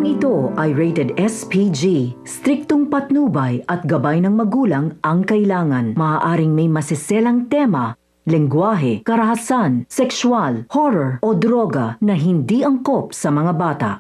Programang ito ay rated SPG. Striktong patnubay at gabay ng magulang ang kailangan. Maaaring may masiselang tema, lengguwahe, karahasan, sexual, horror o droga na hindi angkop sa mga bata.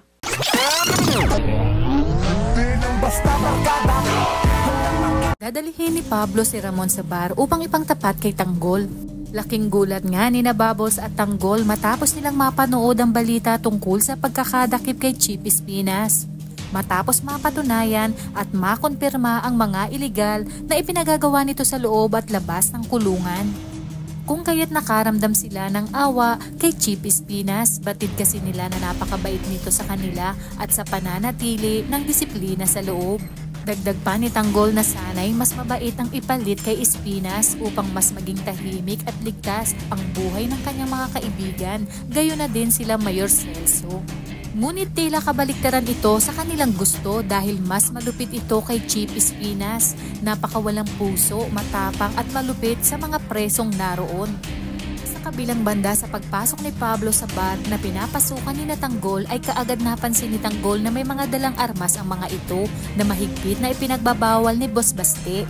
Dadalhin ni Pablo si Ramon sa bar upang ipangtapat kay Tanggol. Laking gulat nga ni Bubbles at Tanggol matapos nilang mapanood ang balita tungkol sa pagkakadakip kay Chip Espinas. Matapos mapatunayan at makonfirma ang mga iligal na ipinagagawa nito sa loob at labas ng kulungan. Kung kaya't nakaramdam sila ng awa kay Chip Espinas, batid kasi nila na napakabait nito sa kanila at sa pananatili ng disiplina sa loob. Dagdag pa ni Tanggol na sana'y mas mabait ang ipalit kay Espinas upang mas maging tahimik at ligtas ang buhay ng kanyang mga kaibigan, gayon na din sila Mayor Celso. Ngunit tila kabaliktaran ito sa kanilang gusto dahil mas malupit ito kay Chip Espinas, napakawalang puso, matapang at malupit sa mga presong naroon. Kabilang banda sa pagpasok ni Pablo sa bar na pinapasukan ni Tanggol ay kaagad napansin ni Tanggol na may mga dalang armas ang mga ito na mahigpit na ipinagbabawal ni Boss Baste.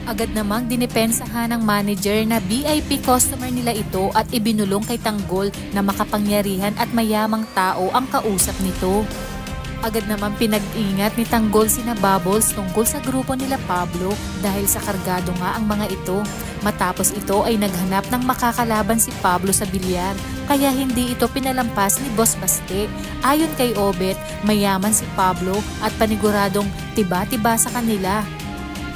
Agad namang dinipensahan ng manager na VIP customer nila ito at ibinulong kay Tanggol na makapangyarihan at mayamang tao ang kausap nito. Agad naman pinag-ingat ni Tanggol sina Bubbles tungkol sa grupo nila Pablo dahil sa kargado nga ang mga ito. Matapos ito ay naghanap ng makakalaban si Pablo sa bilyar, kaya hindi ito pinalampas ni Boss Baste. Ayon kay Obet, mayaman si Pablo at paniguradong tiba-tiba sa kanila.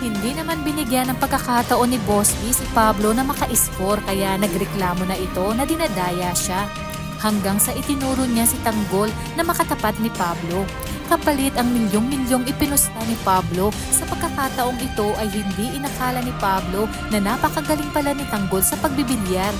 Hindi naman binigyan ng pagkakataon ni Boss B si Pablo na maka-score kaya nagreklamo na ito na dinadaya siya. Hanggang sa itinuro niya si Tanggol na makatapat ni Pablo. Kapalit ang milyong-milyong ipinusta ni Pablo, sa pagkakataong ito ay hindi inakala ni Pablo na napakagaling pala ni Tanggol sa pagbibilyar.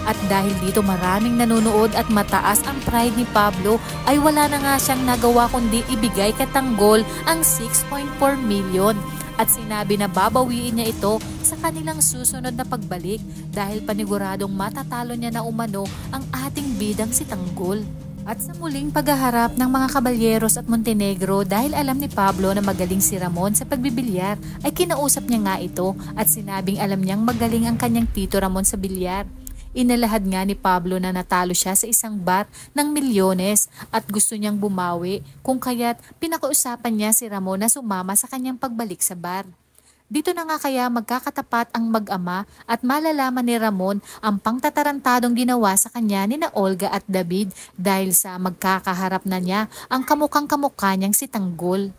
At dahil dito maraming nanonood at mataas ang pride ni Pablo ay wala na nga siyang nagawa kundi ibigay kay Tanggol ang 6.4 million. At sinabi na babawiin niya ito sa kanilang susunod na pagbalik dahil paniguradong matatalo niya na umano ang ating bidang si Tanggol. At sa muling paghaharap ng mga kabalyeros at Montenegro dahil alam ni Pablo na magaling si Ramon sa pagbibilyar ay kinausap niya nga ito at sinabing alam niyang magaling ang kanyang tito Ramon sa bilyar. Inalahad nga ni Pablo na natalo siya sa isang bar ng milyones at gusto niyang bumawi kung kaya't pinakausapan niya si Ramon na sumama sa kanyang pagbalik sa bar. Dito na nga kaya magkakatapat ang mag-ama at malalaman ni Ramon ang pangtatarantadong ginawa sa kanya ni na Olga at David dahil sa magkakaharap na niya ang kamukhang kamukha niyang si Tanggol.